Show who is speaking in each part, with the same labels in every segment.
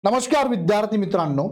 Speaker 1: नमस्कार विद्यार्थी मित्रांनो,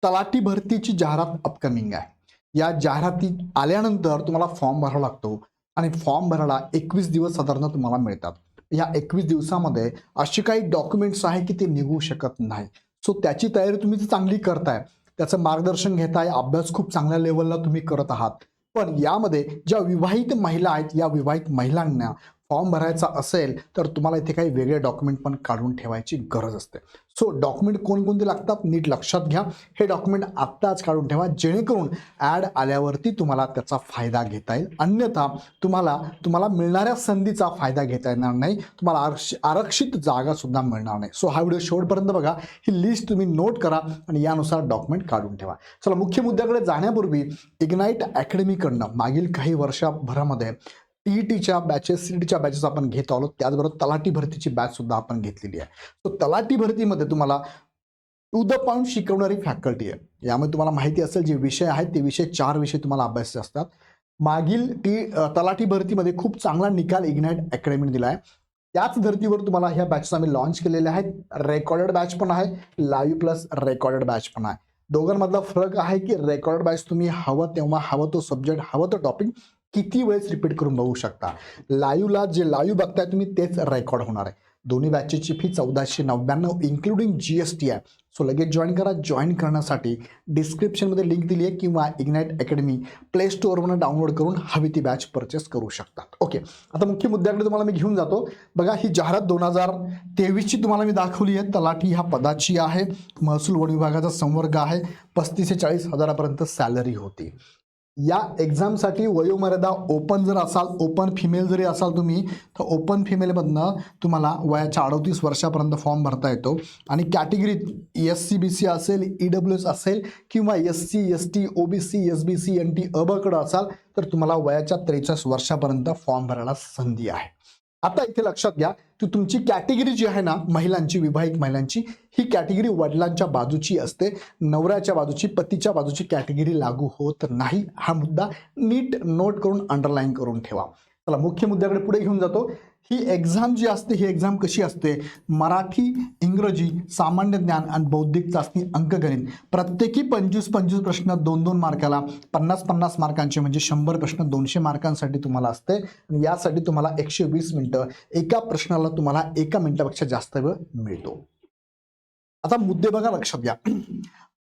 Speaker 1: तलाठी भरतीची जाहिरात अपकमिंग आहे। या जाहिराती आल्यानंतर तुम्हाला फॉर्म भरावा लागतो आणि फॉर्म भरायला 21 दिवस साधारणतः तुम्हाला मिळतात। या 21 दिवसामध्ये अशी काही डॉक्युमेंट्स आहे की ते निघू शकत नाही। सो त्याची तयारी तुम्ही चांगली करताय, त्याचं मार्गदर्शन घेताय, अभ्यास खूप चांगल्या लेवलला तुम्ही करत आहात। पण यामध्ये ज्या विवाहित महिला आहेत, या विवाहित महिलांना फॉर्म भरायचा असेल तर तुम्हाला इथे काही वेगळे डॉक्युमेंट पण काढून ठेवायची गरज असते। सो डॉक्युमेंट कोणकोणते लागतात नीट लक्षात घ्या। हे डॉक्युमेंट आत्ताच काढून ठेवा, जेणेकरून ॲड आल्यावरती तुम्हाला त्याचा फायदा घेता येईल। अन्यथा तुम्हाला मिळणाऱ्या संधीचा फायदा घेता येणार नाही, तुम्हाला आरक्षित जागा सुद्धा मिळणार नाही। सो हा व्हिडिओ शेवटपर्यंत बघा, ही लिस्ट तुम्ही नोट करा आणि यानुसार डॉक्युमेंट काढून ठेवा। चला मुख्य मुद्द्याकडे जाण्यापूर्वी इग्नाइट अकॅडमीकडनं मागील काही वर्षभरामध्ये टीईटीच्या बॅचेस, सीईटीच्या बॅचेस आपण घेत आलो, त्याचबरोबर तलाठी भरतीची बॅच सुद्धा आपण घेतलेली आहे। सो तलाठी भरतीमध्ये तुम्हाला टू द पॉइंट शिकवणारी फॅकल्टी आहे। यामध्ये तुम्हाला माहिती असेल जे विषय आहेत ते विषय 4 विषय तुम्हाला अभ्यासाचे असतात। मागील तलाठी भरतीमध्ये खूप चांगला निकाल इग्नाइट अकॅडमीने दिला आहे। त्याच धर्तीवर तुम्हाला ह्या बॅचेस आम्ही लॉन्च केलेल्या आहेत। रेकॉर्डेड बॅच पण आहे, लाईव्ह प्लस रेकॉर्डेड बॅच पण आहे। दोघांमधला फरक आहे की रेकॉर्डेड बॅच तुम्ही हवं तेव्हा हवं तो सब्जेक्ट, हवं तो टॉपिक किती वेळेस रिपीट करून बघू शकता। लाईव्हला जे लाईव्ह बघताय तुम्ही तेच रेकॉर्ड होणार आहे। दोन्ही बॅचेसची फी 1499 इन्क्लुडिंग जीएसटी आहे। सो लगेच जॉईन करा। जॉईन करण्यासाठी डिस्क्रिप्शनमध्ये लिंक दिली आहे किंवा इग्नाइट अकॅडमी प्ले स्टोअरवरून डाउनलोड करून हवी ती बॅच परचेस करू शकतात। ओके, आता मुख्य मुद्द्याकडे तुम्हाला मी घेऊन जातो। बघा, ही जाहिरात 2023ची तुम्हाला मी दाखवली आहे। तलाठी ह्या पदाची आहे, महसूल वन विभागाचा संवर्ग आहे, 35 ते 40 हजारापर्यंत सॅलरी होती। या एक्झामसाठी वयोमर्यादा ओपन जर असाल, ओपन फिमेल जरी असाल तुम्ही, तर ओपन फिमेलमधनं तुम्हाला वयाच्या 38 वर्षापर्यंत फॉर्म भरता येतो। आणि कॅटेगरीत SC-BC असेल, EWS असेल किंवा SC, ST, OBC, SBC, NT, अबकडं असाल तर तुम्हाला वयाच्या 43 वर्षापर्यंत फॉर्म भरायला संधी आहे। आता इथे लक्षात घ्या की तुमची कॅटेगरी जी आहे ना, महिलांची, विवाहित महिलांची, ही कॅटेगरी वडिलांच्या बाजूची असते, नवऱ्याच्या बाजूची, पतीच्या बाजूची कॅटेगरी लागू होत नाही। हा मुद्दा नीट नोट करून अंडरलाईन करून ठेवा। चला मुख्य मुद्द्याकडे पुढे घेऊन जातो। ही एक्झाम जी असते, ही एक्झाम कशी असते? मराठी, इंग्रजी, सामान्य ज्ञान आणि बौद्धिक चाचणी, अंकगणित, प्रत्येकी 25-25 प्रश्न 2-2 मार्काला, 50-50 मार्कांचे म्हणजे 100 प्रश्न 200 मार्कांसाठी तुम्हाला असते। आणि यासाठी तुम्हाला 120 मिनिटं, एका प्रश्नाला तुम्हाला 1 मिनिटापेक्षा जास्त वेळ मिळतो। आता मुद्दे बघा, लक्षात घ्या।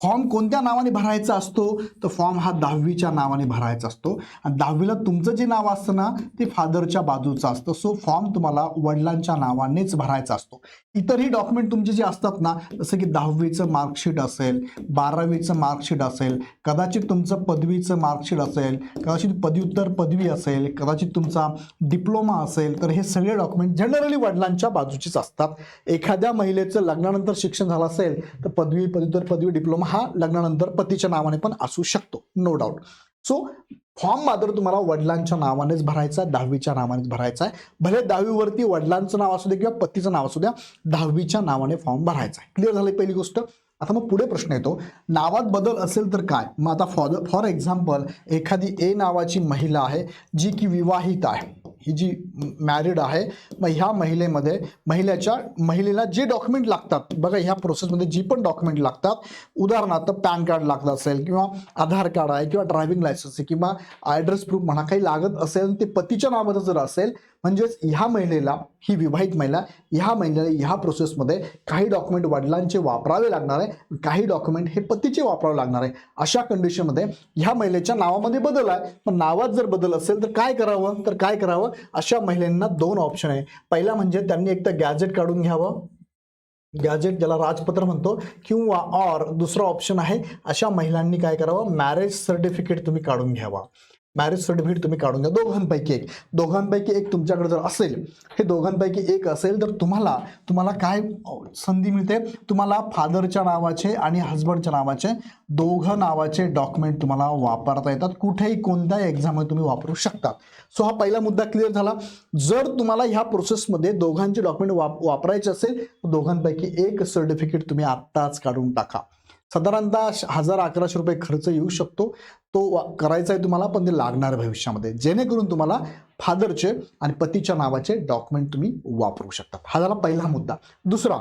Speaker 1: फॉर्म कोणत्या नावाने भरायचा असतो? तर फॉर्म हा 10वीच्या नावाने भरायचा असतो। आणि 10वीला तुमचं जे नाव असतं ना, ते फादरच्या बाजूचं असतं। सो फॉर्म तुम्हाला वडिलांच्या नावानेच भरायचा असतो। इतरही डॉक्युमेंट तुमचे जे असतात ना, जसं की 10वीचं मार्कशीट असेल, 12वीचं मार्कशीट असेल, कदाचित तुमचं पदवीचं मार्कशीट असेल, कदाचित पदव्युत्तर पदवी असेल, कदाचित तुमचा डिप्लोमा असेल, तर हे सगळे डॉक्युमेंट जनरली वडिलांच्या बाजूचेच असतात। एखाद्या महिलेचं लग्नानंतर शिक्षण झालं असेल तर पदवी, पदव्युत्तर पदवी, डिप्लोमा हा लग्नानंतर पतीच्या नावाने पण असू शकतो, नो डाऊट। सो फॉर्म मात्र तुम्हाला वडिलांच्या नावानेच भरायचा आहे, 10वीच्या नावानेच भरायचा आहे। भले 10वीवरती वडिलांचं नाव असू दे किंवा पतीचं नाव असू द्या, 10वीच्या नावाने फॉर्म भरायचा आहे। क्लिअर झाली पहिली गोष्ट। आता मग पुढे प्रश्न येतो, नावात बदल असेल तर काय? मग आता फॉर एक्झाम्पल, एखादी ए नावाची महिला आहे जी की विवाहित आहे, ही जी मॅरिड आहे, मग ह्या महिलेला जे डॉक्युमेंट लागतात बघा, ह्या प्रोसेसमध्ये जी पण डॉक्युमेंट लागतात, उदाहरणार्थ पॅन कार्ड लागत असेल किंवा आधार कार्ड आहे किंवा ड्रायव्हिंग लायसन्स आहे किंवा ॲड्रेस प्रूफ म्हणा, काही लागत असेल, ते पतीच्या नावामध्ये जर असेल, म्हणजेच ह्या महिलेला, ही विवाहित महिला, ह्या महिलेला ह्या प्रोसेसमध्ये काही डॉक्युमेंट वडिलांचे वापरावे लागणार आहे, काही डॉक्युमेंट हे पतीचे वापरावे लागणार आहे। अशा कंडिशनमध्ये ह्या महिलेच्या नावामध्ये बदल आहे, पण नावात जर बदल असेल तर काय करावं? अशा महिलांना 2 ऑप्शन आहे। पहिला म्हणजे त्यांनी एक तर गॅजेट काढून घ्यावं, गॅजेट ज्याला राजपत्र म्हणतो, किंवा और दुसरा ऑप्शन आहे, अशा महिलांनी काय करावं? मॅरेज सर्टिफिकेट तुम्ही काढून घ्यावा। मॅरेज सर्टिफिकेट तुम्ही काढून घ्या, दोघांपैकी एक तुमच्याकडे जर असेल, हे दोघांपैकी एक असेल तर तुम्हाला काय संधी मिळते? तुम्हाला फादरच्या नावाचे आणि हजबंडच्या नावाचे, दोघं नावाचे डॉक्युमेंट तुम्हाला वापरता येतात। कुठेही कोणत्याही एक्झाममध्ये तुम्ही वापरू शकता। सो हा पहिला मुद्दा क्लिअर झाला। जर तुम्हाला ह्या प्रोसेसमध्ये दोघांचे डॉक्युमेंट वापरायचे असेल तर दोघांपैकी एक सर्टिफिकेट तुम्ही आत्ताच काढून टाका। साधारणतः 1000-1100 रुपये खर्च येऊ शकतो, तो करायचा आहे तुम्हाला, पण ते लागणार भविष्यामध्ये, जेणेकरून तुम्हाला फादरचे आणि पतीच्या नावाचे डॉक्युमेंट तुम्ही वापरू शकता। हा झाला पहिला मुद्दा। दुसरा,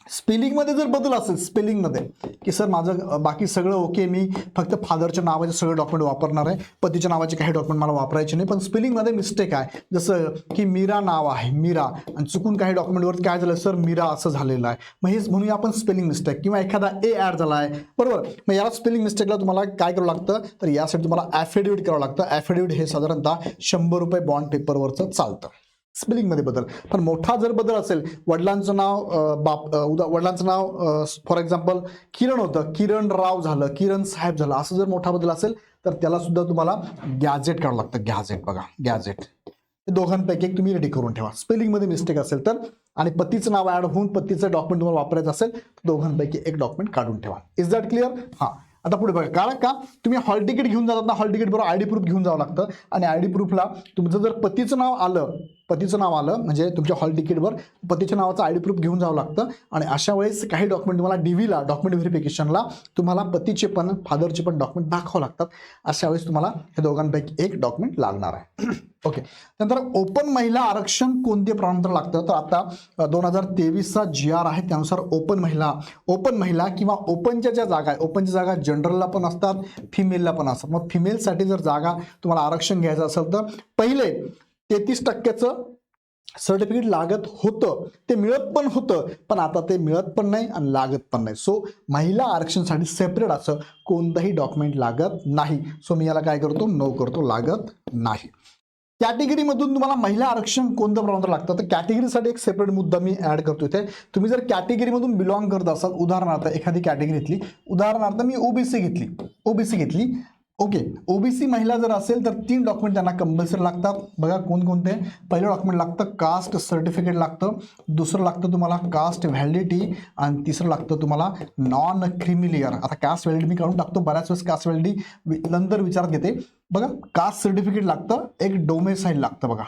Speaker 1: स्पेलिंगमध्ये जर बदल असेल स्पेलिंगमध्ये की सर माझं बाकी सगळं ओके, मी फक्त फादरच्या नावाचे सगळे डॉक्युमेंट वापरणार आहे, पतीच्या नावाचे काही डॉक्युमेंट मला वापरायचे नाही, पण स्पेलिंगमध्ये मिस्टेक आहे, जसं की मीरा नाव आहे मीरा आणि चुकून काही डॉक्युमेंटवर काय झालं सर मीरा असं झालेलं आहे, मग हे म्हणूया आपण स्पेलिंग मिस्टेक, किंवा एखादा ए ॲड झाला आहे बरोबर, मग याला स्पेलिंग मिस्टेकला तुम्हाला काय करावं लागतं तर यासाठी तुम्हाला ॲफिडेविट करावं लागतं. ॲफिडेविट हे साधारणतः 100 रुपये बॉन्ड पेपरवरचं चालतं. स्पेलिंगमध्ये बदल. पण मोठा जर बदल असेल, वडिलांचं नाव वडिलांचं नाव फॉर एक्झाम्पल किरण होतं, किरण राव झालं, किरण साहेब झालं, असं जर मोठा बदल असेल तर त्याला सुद्धा तुम्हाला गॅझेट काढावं लागतं. गॅझेट बघा, गॅझेट हे दोघांपैकी एक तुम्ही रेडी करून ठेवा. स्पेलिंगमध्ये मिस्टेक असेल तर, आणि पतीचं नाव ॲड होऊन पतीचं डॉक्युमेंट तुम्हाला वापरायचं असेल तर दोघांपैकी एक डॉक्युमेंट काढून ठेवा. Is that clear? हां. आता पुढे बघा, कारण का तुम्ही हॉल तिकीट घेऊन जातात ना, हॉल तिकीट बरोबर आयडी प्रूफ घेऊन जावं लागतं, आणि आयडी प्रूफला तुमचं जर पतीचं नाव आलं म्हणजे तुमच्या हॉल तिकीटवर पतीच्या नावाचं आयडी प्रूफ घेऊन जावं लागतं. आणि अशा वेळेस काही डॉक्युमेंट तुम्हाला डीव्हीला डॉक्युमेंट व्हेरिफिकेशनला तुम्हाला पतीचे पण फादरचे पण डॉक्युमेंट दाखवावं लागतात. अशा वेळेस तुम्हाला हे दोघांपैकी एक डॉक्युमेंट लागणार आहे. ओके. नंतर ओपन महिला आरक्षण कोणते प्रमाणपत्र लागतं तर आता 2023चा GR आहे त्यानुसार ओपन महिला किंवा ओपनच्या ज्या जागा आहे, ओपनच्या जागा जनरलला पण असतात, फिमेलला पण असतात. मग फिमेलसाठी जर जागा तुम्हाला आरक्षण घ्यायचं असेल तर पहिले 33% सर्टिफिकेट लागत होतं, ते मिळत पण होतं, पण आता ते मिळत पण नाही आणि लागत पण नाही. सो महिला आरक्षणासाठी सेपरेट असं कोणतंही डॉक्युमेंट लागत नाही. सो मी याला काय करतो, नो करतो, लागत नाही. कॅटेगरीमधून तुम्हाला महिला आरक्षण कोणतं प्रमाणपत्र लागतं तर कॅटेगरीसाठी एक सेपरेट मुद्दा मी ऍड करतो इथे. तुम्ही जर कॅटेगरीमधून बिलॉंग करत असाल, उदाहरणार्थ एखादी कॅटेगरीतली, उदाहरणार्थ मी ओबीसी घेतली. ओके. ओबीसी महिला जर असेल तर 3 डॉक्युमेंट त्यांना कंपल्सरी लागतात. बघा कोणकोणते. पहिलं डॉक्युमेंट लागतं कास्ट सर्टिफिकेट लागतं, दुसरं लागतं तुम्हाला कास्ट व्हॅलिडिटी, आणि तिसरं लागतं तुम्हाला नॉन क्रिमिलियर. आता कास्ट व्हॅलिडिटी मी काढून टाकतो, बऱ्याच वेळेस कास्ट व्हॅलिडिटी नंतर विचारात घेते. बघा कास्ट सर्टिफिकेट लागतं, एक डोमेसाईल लागतं, बघा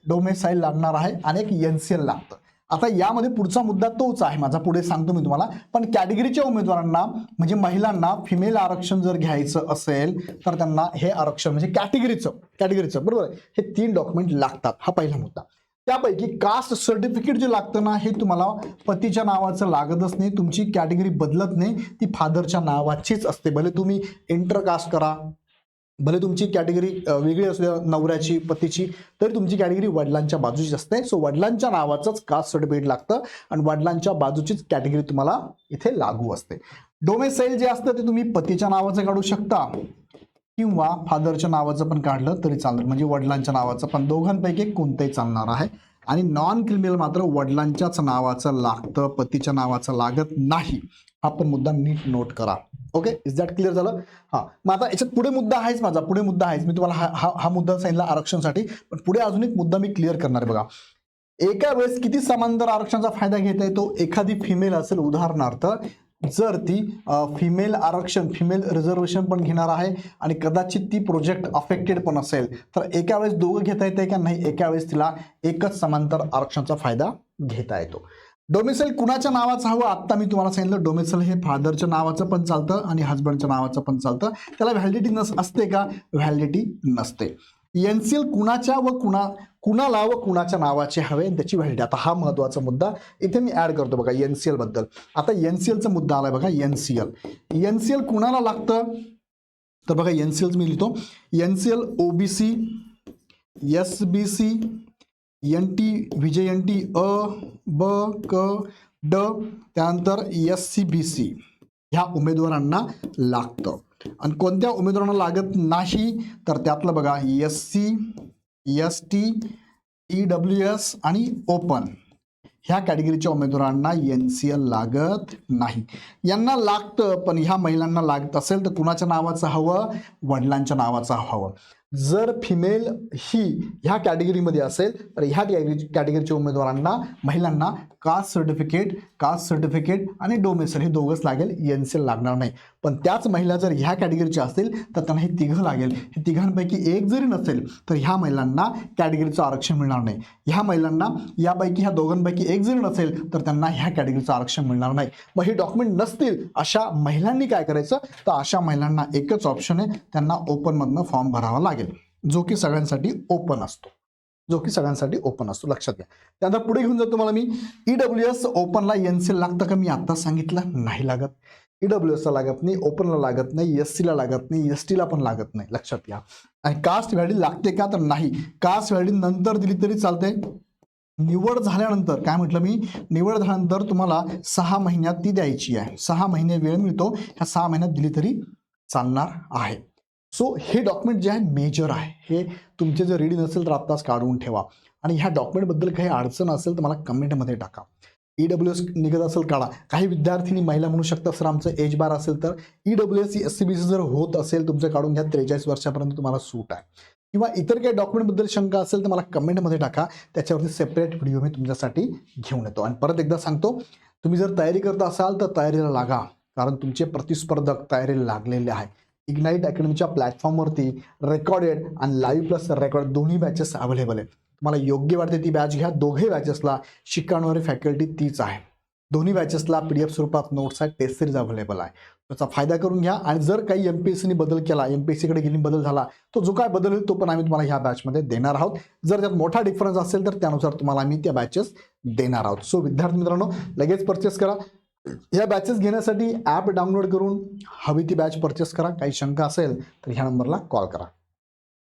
Speaker 1: डोमेसाईल लागणार आहे, आणि एक NCL लागतं. आता यामध्ये पुढचा मुद्दा तोच आहे माझा, पुढे सांगतो मी तुम्हाला. पण कॅटेगरीच्या उमेदवारांना म्हणजे महिलांना फिमेल आरक्षण जर घ्यायचं असेल तर त्यांना हे आरक्षण म्हणजे कॅटेगरीचं बरोबर हे 3 डॉक्युमेंट लागतात. हा पहिला मुद्दा. त्यापैकी कास्ट सर्टिफिकेट जे लागतं ना, हे तुम्हाला पतीच्या नावाचं लागतच नाही, तुमची कॅटेगरी बदलत नाही, ती फादरच्या नावाचीच असते. भले तुम्ही इंटरकास्ट करा, भले तुमची कॅटेगरी वेगळी असू द्या, नवऱ्याची पतीची, तरी तुमची कॅटेगरी वडिलांच्या बाजूची असते. सो वडिलांच्या नावाचंच कास्ट सर्टिफिकेट लागतं आणि वडिलांच्या बाजूचीच कॅटेगरी तुम्हाला इथे लागू असते. डोमेसाईल जे असतं ते तुम्ही पतीच्या नावाचं काढू शकता किंवा फादरच्या नावाचं पण काढलं तरी चालतं, म्हणजे वडिलांच्या नावाचं, पण दोघांपैकी कोणतंही चालणार आहे. आणि नॉन क्रिमिनल मात्र वडिलांच्याच नावाचं लागतं, पतीच्या नावाचं लागत नाही. हा पण मुद्दा नीट नोट करा. ओके. इज दॅट क्लिअर झालं? हां. मग आता याच्यात पुढे मुद्दा आहेच माझा, मी तुम्हाला हा मुद्दा सांगितला आरक्षणासाठी, पण पुढे अजून एक मुद्दा मी क्लिअर करणार आहे. बघा, एका वेळेस किती समांतर आरक्षणाचा फायदा घेता येतो. एखादी फिमेल असेल, उदाहरणार्थ जर ती फिमेल रिझर्वेशन पण घेणार आहे आणि कदाचित ती प्रोजेक्ट अफेक्टेड पण असेल, तर एका वेळेस दोघं घेता येते का नाही, एका वेळेस तिला एकच समांतर आरक्षणाचा फायदा घेता येतो. डोमेसाईल कुणाच्या नावाचं हवं, आत्ता मी तुम्हाला सांगितलं. डोमेसाईल हे फादरच्या नावाचं पण चालतं आणि हजबंडच्या नावाचं पण चालतं. त्याला व्हॅलिडिटी असते का? व्हॅलिडिटी नसते. NCL कुणाच्या व कुणाला व कुणाच्या नावाचे हवे त्याची व्हॅलिडिटी. आता हा महत्वाचा मुद्दा इथे मी ऍड करतो बघा NCL बद्दल. आता NCLचा मुद्दा आलाय बघा. NCL कुणाला लागतं तर बघा NCL मी लिहितो. NCL OBC, SBC, NT VJNT अ ब क ड, त्यानंतर SCBC ह्या उमेदवारांना लागतं. आणि कोणत्या उमेदवारांना लागत नाही तर त्यातलं बघा SC, ST, EWS आणि ओपन ह्या कॅटेगरीच्या उमेदवारांना NCL लागत नाही. यांना लागतं, पण ह्या महिलांना लागत असेल तर कुणाच्या नावाचं हवं? वडिलांच्या नावाचं हवं. जर फिमेल ही ह्या कॅटेगरीमध्ये असेल तर ह्या कॅटेगरीच्या उमेदवारांना, महिलांना कास्ट सर्टिफिकेट आणि डोमेसाईल हे दोघंच लागेल, NCL लागणार नाही. पण त्याच महिला जर ह्या कॅटेगरीच्या असतील तर त्यांना हे तिघं लागेल. हे तिघांपैकी एक जरी नसेल तर ह्या महिलांना कॅटेगरीचं आरक्षण मिळणार नाही. ह्या महिलांना यापैकी ह्या दोघांपैकी एक जरी नसेल तर त्यांना ह्या कॅटेगरीचं आरक्षण मिळणार नाही. मग हे डॉक्युमेंट नसतील अशा महिलांनी काय करायचं तर अशा महिलांना एकच ऑप्शन आहे, त्यांना ओपनमधनं फॉर्म भरावा लागेल, जो की सगळ्यांसाठी ओपन असतो. जो की सगळ्यांसाठी ओपन असतो, लक्षात घ्या. त्यानंतर पुढे घेऊन जातो तुम्हाला मी EWS ओपनला एनसीएल लागतं का? मी आता सांगितलं नाही लागत. EWSला लागत नाही, ओपनला लागत नाही, SCला लागत नाही, STला पण लागत नाही, लक्षात घ्या. आणि कास्ट व्हॅल्यू लागते का? तर नाही. कास्ट व्हॅल्यू नंतर दिली तरी चालते. निवड झाल्यानंतर, काय म्हटलं मी, निवड झाल्यानंतर तुम्हाला 6 महिन्यात ती द्यायची आहे. 6 महिने वेळ मिळतो, ह्या 6 महिन्यात दिली तरी चालणार आहे. सो हे डॉक्युमेंट जे आहे मेजर आहे, हे तुमचे जर रेडी नसेल तर आत्ताच काढून ठेवा. आणि ह्या डॉक्युमेंटबद्दल काही अडचण असेल तर मला कमेंटमध्ये टाका. EWS निघत असेल काढा. काही विद्यार्थिनी महिला म्हणू शकतात सर आमचं एज बार असेल तर EWS SCBC जर होत असेल तुमचं काढून घ्या. 43 वर्षापर्यंत तुम्हाला सूट आहे. किंवा इतर काही डॉक्युमेंटबद्दल शंका असेल तर मला कमेंटमध्ये टाका. त्याच्यावरती सेपरेट व्हिडिओ मी तुमच्यासाठी घेऊन येतो. आणि परत एकदा सांगतो, तुम्ही जर तयारी करत असाल तर तयारीला लागा, कारण तुमचे प्रतिस्पर्धक तयारीला लागलेले आहे. इग्नाईट अकॅडमीच्या प्लॅटफॉर्मवरती रेकॉर्डेड आणि लाईव्ह प्लस रेकॉर्ड दोन्ही बॅचेस अवेलेबल आहेत. तुम्हाला योग्य वाटते ती बॅच घ्या. दोघे बॅचेसला शिकवणारी फॅकल्टी तीच आहे. दोन्ही बॅचेसला PDF स्वरूपात नोट्स आहेत, टेस्ट सिरीज अवेलेबल आहे. त्याचा फायदा करून घ्या. आणि जर काही MPSCने बदल केला, MPSCकडे गेली बदल झाला, तो जो काय बदल होईल तो पण आम्ही तुम्हाला ह्या बॅचमध्ये देणार आहोत. जर त्यात मोठा डिफरन्स असेल तर त्यानुसार तुम्हाला आम्ही त्या बॅचेस देणार आहोत. सो विद्यार्थी मित्रांनो, लगेच परचेस करा. ह्या बॅचेस घेण्यासाठी ॲप डाउनलोड करून हवी ती बॅच परचेस करा. काही शंका असेल तर ह्या नंबरला कॉल करा.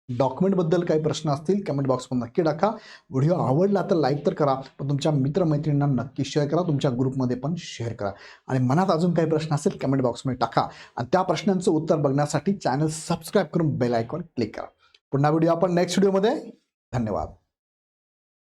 Speaker 1: डॉक्युमेंटबद्दल काही प्रश्न असतील कमेंट बॉक्समध्ये नक्की टाका. व्हिडिओ आवडला तर लाईक तर करा, पण तुमच्या मित्रमैत्रिणींना नक्की शेअर करा. तुमच्या ग्रुपमध्ये पण शेअर करा. आणि मनात अजून काही प्रश्न असेल कमेंट बॉक्समध्ये टाका. आणि त्या प्रश्नांचं उत्तर बघण्यासाठी चॅनल सबस्क्राईब करून बेल आयकॉन क्लिक करा. पुन्हा व्हिडिओ आपण नेक्स्ट व्हिडिओमध्ये. धन्यवाद.